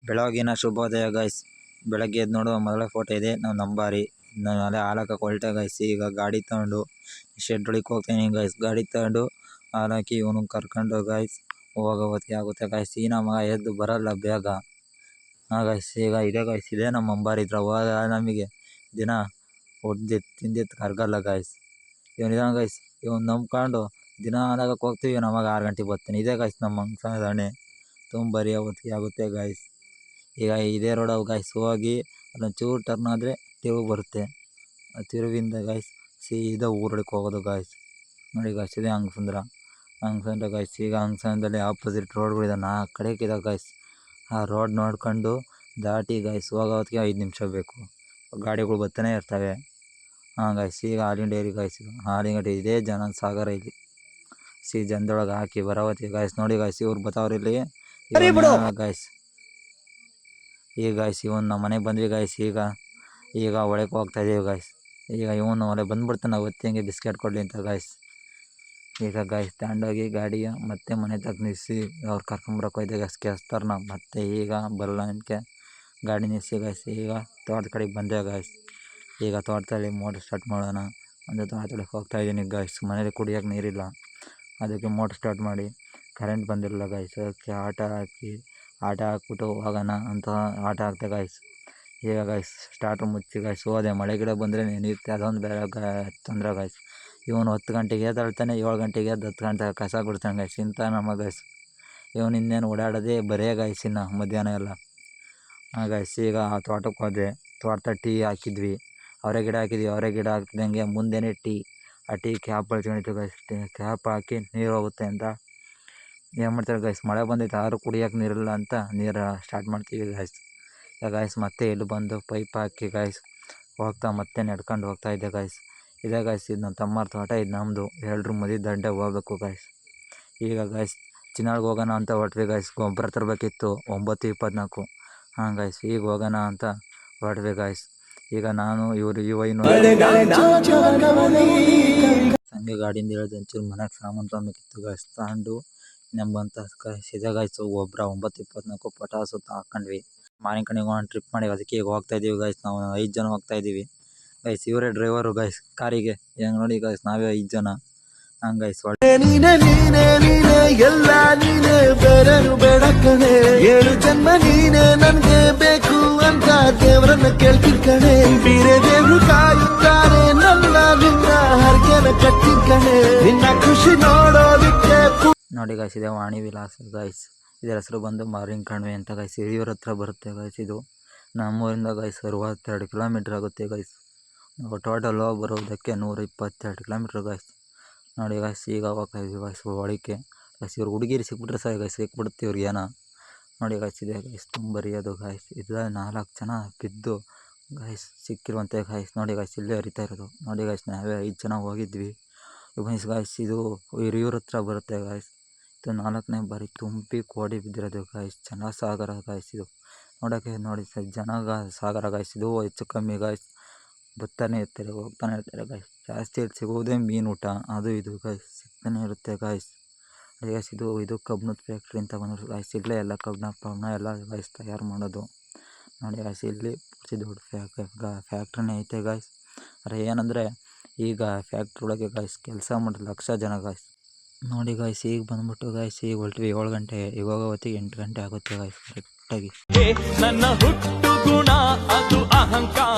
ಬೆಳಗಿನ ಶುಭೋದಯ ಗೈಸ್. ಬೆಳಗ್ಗೆ ಎದ್ದು ನೋಡುವ ಮೊದಲ ಫೋಟೋ ಇದೆ. ನಾವು ನಂಬಾರಿ ಅದೇ ಹಾಲಕ್ಕೆ ಹೊಲ್ಟೆ ಗೈಸ್. ಈಗ ಗಾಡಿ ತಗೊಂಡು ಶೆಡ್ ಒಳಗೆ ಹೋಗ್ತೀನಿ ಗೈಸ್. ಗಾಡಿ ತಗೊಂಡು ಹಾಲಾಕಿ ಇವನು ಕರ್ಕೊಂಡು ಗೈಸ್ ಹೋಗೋ ಹೊತ್ತಿಗೆ ಆಗುತ್ತೆ ಗೈಸ್. ಈ ನಮ್ಮ ಎದ್ದು ಬರಲ್ಲ ಬೇಗ. ಗೈಸ್ ಈಗ ಇದೆ ಗೈಸ್, ಇದೆ ನಮ್ಮ ಅಂಬಾರಿ ಇದ್ರ ಹೋಗ ನಮಗೆ ದಿನ ಹೊಡೆದು ತಿಂದಿತ್ತು ಕರ್ಗಲ್ಲ ಗೈಸ್. ಇವನಿದಾನ ಗೈಸ್, ಇವನು ನಂಬ್ಕೊಂಡು ದಿನ ಹಾಲಾಗಕ್ಕೆ ಹೋಗ್ತೀವಿ. ನಮಗೆ 6 ಗಂಟೆಗೆ ಬರ್ತಾನೆ. ಇದೇ ಗೈಸ್ ನಮ್ಮ ಅಂಗಸಣೆ ತುಂಬರಿ ಹೊತ್ತಿಗೆ ಆಗುತ್ತೆ ಗೈಸ್. ಈಗ ಇದೇ ರೋಡವು ಗೈಸ್, ಹೋಗಿ ಅಲ್ಲೊಂದು ಚೂರು ಟರ್ನ್ ಆದರೆ ತಿರುವು ಬರುತ್ತೆ. ಆ ತಿರುವಿಂದ ಗೈಸ್ ಸೀದಾ ಊರೊಳಗೆ ಹೋಗೋದು ಗೈಸ್. ನೋಡಿ ಗೈಸ್, ಇದೆ ಹಂಗಸಂದ್ರ ಗೈಸ್. ಈಗ ಹಂಗಸಂದ್ರಲ್ಲಿ ಆಪೋಸಿಟ್ ರೋಡ್ಗಳಿದೆ, ಆ ಕಡೆಗೆ ಇದೆ ಗೈಸ್. ಆ ರೋಡ್ ನೋಡ್ಕೊಂಡು ದಾಟಿ ಗೈಸ್ ಹೋಗೋ ಹೊತ್ತಿಗೆ 5 ನಿಮಿಷ ಬೇಕು. ಗಾಡಿಗಳು ಬರ್ತಾನೆ ಇರ್ತವೆ. ಗೈಸ್ ಈಗ ಹಾಲಿನ ಡೈರಿ ಗೈಸ್. ಇದು ಹಾಲಿನ ಡೈರಿ, ಇದೇ ಜನ ಸಾಗರ ಇಲ್ಲಿ. ಜನದೊಳಗೆ ಹಾಕಿ ಬರೋ ಹೊತ್ತಿಗೆ ಗೈಸ್ ನೋಡಿ ಗೈಸ್, ಇವ್ರು ಬರ್ತಾವ್ರಿ ಇಲ್ಲಿ ಗೈಸ್. ಈಗ ಗೈಸ್ ಇವನು ನಮ್ಮ ಮನೆಗೆ ಬಂದ್ವಿ ಗೈಸ್. ಈಗ ಒಳಗೆ ಹೋಗ್ತಾ ಇದೀವಿ ಗೈಸ್. ಈಗ ಇವನು ಒಳಗೆ ಬಂದ್ಬಿಡ್ತಾನೆ ಹೊತ್ತಿಗೆ ಬಿಸ್ಕೆಟ್ ಕೊಡಲಿ ಅಂತ ಗೈಸ್. ಈಗ ಗೈಸ್ ತಗೊಂಡೋಗಿ ಗಾಡಿಯ ಮತ್ತೆ ಮನೆ ತಗ ನಿಲ್ಲಿಸಿ ಅವ್ರು ಕರ್ಕೊಂಬರಕ್ಕೆ ಹೋಯ್ದೆ ಗೈಸ್ ಕೆಸ್ತಾರೆ ನಾವು. ಮತ್ತೆ ಈಗ ಬರಲ್ಲ ಅದಕ್ಕೆ ಗಾಡಿ ನಿಲ್ಲಿಸಿ ಗೈಸ್. ಈಗ ತೋಟದ ಕಡೆಗೆ ಬಂದೆ ಗೈಸ್. ಈಗ ತೋಟದಲ್ಲಿ ಮೋಟ್ರ್ ಸ್ಟಾರ್ಟ್ ಮಾಡೋಣ ಅಂತ ತೋಟದೊಳಗೆ ಹೋಗ್ತಾ ಇದ್ದೀನಿ ಗೈಸ್. ಮನೇಲಿ ಕುಡಿಯೋಕೆ ನೀರಿಲ್ಲ, ಅದಕ್ಕೆ ಮೋಟ್ರ್ ಸ್ಟಾರ್ಟ್ ಮಾಡಿ ಕರೆಂಟ್ ಬಂದಿರಲಿಲ್ಲ ಗೈಸ್. ಅದಕ್ಕೆ ಆಟ ಹಾಕ್ಬಿಟ್ಟು ಹೋಗೋಣ ಅಂತ ಆಟ ಹಾಕ್ತೆ ಗೈಸ್. ಈಗ ಗೈಸ್ ಸ್ಟಾರ್ಟ್ರ್ ಮುಚ್ಚಿ ಗೈಸ್ ಹೋದೆ. ಮಳೆ ಗಿಡ ಬಂದರೆ ನೆನೆಯುತ್ತೆ, ಅದೊಂದು ಬೇರೆ ತೊಂದರೆ ಗೈಸ್. ಇವನು 10 ಗಂಟೆಗೆ ಎದ್ದೇಳ್ತಾನೆ, 7 ಗಂಟೆಗೆ ಎದ್ದು 10 ಗಂಟೆ ಕಸ ಬಿಡ್ತಾನೆ ಗೈಸ್. ಇಂಥ ನಮ್ಮ ಗೈಸ್. ಇವನು ಇನ್ನೇನು ಓಡಾಡೋದೇ ಬರೇ ಗೈಸ್ ಇನ್ನು ಮಧ್ಯಾಹ್ನ ಎಲ್ಲ. ಗೈಸ್ ಈಗ ಆ ತೋಟಕ್ಕೆ ಹೋದೆ. ತೋಟದ ಟೀ ಹಾಕಿದ್ವಿ, ಅವರೇ ಗಿಡ ಹಾಕಿದ್ವಿ. ಅವರೇ ಗಿಡ ಹಾಕಿದಂಗೆ ಮುಂದೆನೇ ಟೀ. ಆ ಟೀ ಕ್ಯಾಪ್ ಬೆಳ್ಕೊಂಡಿತ್ತು ಗೈಸ್. ಕ್ಯಾಪ್ ಹಾಕಿ ನೀರು ಹೋಗುತ್ತೆ ಅಂತ ಏನು ಮಾಡ್ತಾರೆ ಗೈಸ್, ಮಳೆ ಬಂದೈತೆ ಯಾರು ಕುಡಿಯೋಕೆ ನೀರಿಲ್ಲ ಅಂತ ನೀರು ಸ್ಟಾರ್ಟ್ ಮಾಡ್ತೀವಿ ಗೈಸ್. ಈಗ ಗೈಸ್ ಮತ್ತೆ ಇಲ್ಲಿ ಬಂದು ಪೈಪ್ ಹಾಕಿ ಗೈಸ್ ಹೋಗ್ತಾ ಮತ್ತೆ ನಡ್ಕೊಂಡು ಹೋಗ್ತಾ ಇದ್ದೆ ಗೈಸ್. ಇದೇ ಗೈಸ್ ಇದು ನಮ್ಮ ತಮ್ಮರ ತೋಟ, ಇದು ನಮ್ಮದು. 2 ಮದಿ ದಂಡೆ ಹೋಗ್ಬೇಕು ಗೈಸ್. ಈಗ ಗೈಸ್ ಚಿನ್ನಾಳ್ಗೆ ಹೋಗೋಣ ಅಂತ ಹೊರಟ್ವಿ ಗೈಸ್. ಗೊಬ್ಬರ ತರಬೇಕಿತ್ತು 9:24. ಗೈಸ್ ಈಗ ಹೋಗೋಣ ಅಂತ ಹೊರಟ್ವಿ ಗೈಸ್. ಈಗ ನಾನು ಇವರು ಸಂಗೆ ಗಾಡಿಯಿಂದ ಹೇಳಿದ ಒಂಚೂರು ಮನೆಗೆ ಸಾಮಾನು ತೊಗೊಬೇಕಿತ್ತು ಗೈಸ್. ತಗೊಂಡು ನೆಂಬಂತ ಗೈಸ್ ಇದೆ ಗೈಸ್. ಗೊಬ್ಬರ 9:24 ಪಟಾಸು ಹಾಕೊಂಡ್ವಿ. ಮಾರ್ನಿಂಗ್ ಕಡೆಗೆ ಒಂದು ಟ್ರಿಪ್ ಮಾಡಿ ಅದಕ್ಕೆ ಈಗ ಹೋಗ್ತಾ ಇದ್ದೀವಿ ಗೈಸ್. ನಾವು 5 ಜನ ಹೋಗ್ತಾ ಇದ್ದೀವಿ ಗೈಸ್. ಇವರೇ ಡ್ರೈವರು ಗೈಸ್ ಕಾರಿಗೆ. ಹೆಂಗೆ ನೋಡಿ ಗೈಸ್, ನಾವೇ 5 ಜನ. ಗೈಸ್ ಜನ್ಮ ನೀನೇ ನನಗೆ ಬೇಕು ಅಂತ ದೇವರನ್ನ ಕೇಳ್ತೀನಿ ಕಣೆ. ಬೇರೆ ದೇವ್ರು ಕಾಯುತ್ತಾರೆ ನನ್ನ ನಿನ್ನ ಹರಕೆನ ಕಟ್ಟಿನ ಕಣೆ. ನಿನ್ನ ಖುಷಿ ನೋಡೋದಿಕ್ಕೆ ನೋಡಿ ಗೈಸ್, ಇದೆ ವಾಣಿ ವಿಲಾಸ ಗೈಸ್. ಇದರ ಹೆಸರು ಬಂದು ಮಾರಿಂಗ್ ಕಣಿವೆ ಅಂತ ಗೈಸ್. ಹಿರಿಯೂರ ಹತ್ರ ಬರುತ್ತೆ ಗೈಸ್. ಇದು ನಮ್ಮೂರಿಂದ ಗೈಸ್ 62 ಕಿಲೋಮೀಟ್ರ್ ಆಗುತ್ತೆ ಗೈಸ್. ನಾವು ಟೋಟಲ್ ಹೋಗಿ ಬರೋದಕ್ಕೆ 122 ಕಿಲೋಮೀಟ್ರ್ ಗೈಸ್. ನೋಡಿ ಗೈಸ್ ಈಗ ಹೋಗ್ತಾ ಇದ್ವಿ ಗೈಸ್ ಒಳಕ್ಕೆ ಗೈಸ್. ಇವ್ರು ಹುಡುಗಿರು ಸಿಕ್ಬಿಟ್ರೆ ಸಾಕು ಗೈಸ್, ಸಿಕ್ಬಿಡುತ್ತೆ ಇವ್ರಿಗೆ ಏನೋ. ನೋಡಿ ಗೈಸ್ ಇದೆ ಗೈಸ್ ತುಂಬರಿಯೋದು ಗೈಸ್. ಇದು 4 ಜನ ಬಿದ್ದು ಗೈಸ್ ಸಿಕ್ಕಿರುವಂತೆ ಗೈಸ್. ನೋಡಿ ಗೈಸ್ ಇಲ್ಲೇ ಹರಿತಾ ಇರೋದು. ನೋಡಿ ಗೈಸ್ ನಾವೇ 5 ಜನ ಹೋಗಿದ್ವಿ ಗೈಸ್. ಇದು ಹಿರಿಯೂರ ಹತ್ರ ಬರುತ್ತೆ ಗೈಸ್. ಇದು 4ನೇ ಬಾರಿ ತುಂಬಿ ಕೋಡಿ ಬಿದ್ದಿರೋದು ಗೈಸ್. ಜನಸಾಗರ ಗೈಸ್ ಇದು ನೋಡೋಕ್ಕೆ. ನೋಡಿ ಜನ ಸಾಗರ ಗೈಸ್. ಇದು ಹೆಚ್ಚು ಕಮ್ಮಿ ಗೈಸ್, ಬರ್ತಾನೆ ಇರ್ತಾರೆ ಹೋಗ್ತಾನೆ ಇರ್ತಾರೆ ಗೈಸ್. ಜಾಸ್ತಿ ಇಲ್ಲಿ ಸಿಗೋದೇ ಮೀನು ಊಟ ಅದು ಇದು ಗೈಸ್, ಸಿಗ್ತಾನೆ ಇರುತ್ತೆ ಗೈಸ್. ಗೈಸ್ ಇದು ಕಬ್ಬಣದ ಫ್ಯಾಕ್ಟ್ರಿ ಅಂತ ಬಂದರು ಗೈಸ್. ಇಲ್ಲೇ ಎಲ್ಲ ಕಬ್ಬಣ ಎಲ್ಲ ಗೈಸ್ ತಯಾರು ಮಾಡೋದು. ನೋಡಿ ಗೈಸ್ ಇಲ್ಲಿ ದೊಡ್ಡ ಫ್ಯಾಕ್ಟ್ರಿನೇ ಐತೆ ಗೈಸ್. ಆದರೆ ಏನಂದರೆ ಈಗ ಫ್ಯಾಕ್ಟ್ರಿ ಒಳಗೆ ಗೈಸ್ ಕೆಲಸ ಮಾಡೋದು 1 ಲಕ್ಷ ಜನ ಗೈಸ್. ನೋಡಿ ಗೈಸ್ ಈಗ ಬಂದ್ಬಿಟ್ಟು ಗೈಸ್ ಈಗ ಹೊರಟ್ವಿ 7 ಗಂಟೆ. ಈಗ ಹೋಗೋ ಹೊತ್ತಿಗೆ 8 ಗಂಟೆ ಆಗುತ್ತೆ ಗೈಸ್ ಕರೆಕ್ಟಾಗಿ. ನನ್ನ ಹುಟ್ಟು ಗುಣ ಅದು ಅಹಂಕಾರ.